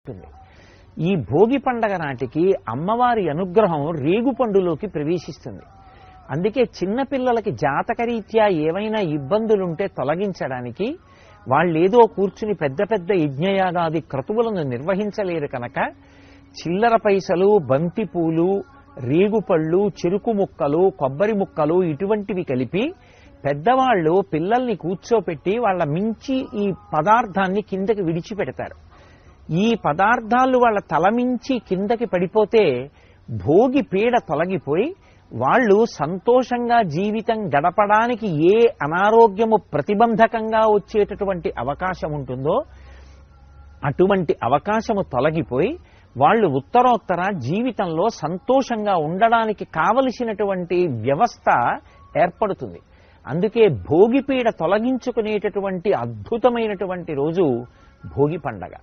ఉంటుంది. ఈ భోగి పండగ నాటికి అమ్మవారి అనుగ్రహం రేగుపండులోకి ప్రవేశిస్తుంది. అందుకే చిన్నపిల్లలకి జాతకరీత్యా ఏవైనా ఇబ్బందులుంటే తొలగించడానికి వాళ్ళేదో కూర్చుని పెద్ద పెద్ద యజ్ఞయాగాది క్రతువులను నిర్వహించలేరు కనుక చిల్లర పైసలు, బంతిపూలు, రేగుపళ్ళు, చెరుకు ముక్కలు, కొబ్బరి ముక్కలు ఇటువంటివి కలిపి పెద్దవాళ్ళు పిల్లల్ని కూర్చోపెట్టి వాళ్ళ మించి ఈ పదార్థాన్ని కిందకి విడిచిపెడతారు. ఈ పదార్థాలు వాళ్ళ తలమించి కిందకి పడిపోతే భోగి పీడ తొలగిపోయి వాళ్ళు సంతోషంగా జీవితం గడపడానికి ఏ అనారోగ్యము ప్రతిబంధకంగా వచ్చేటటువంటి అవకాశం ఉంటుందో అటువంటి అవకాశము తొలగిపోయి వాళ్ళు ఉత్తరోత్తర జీవితంలో సంతోషంగా ఉండడానికి కావలసినటువంటి వ్యవస్థ ఏర్పడుతుంది. అందుకే భోగిపీడ తొలగించుకునేటటువంటి అద్భుతమైనటువంటి రోజు భోగి పండగ.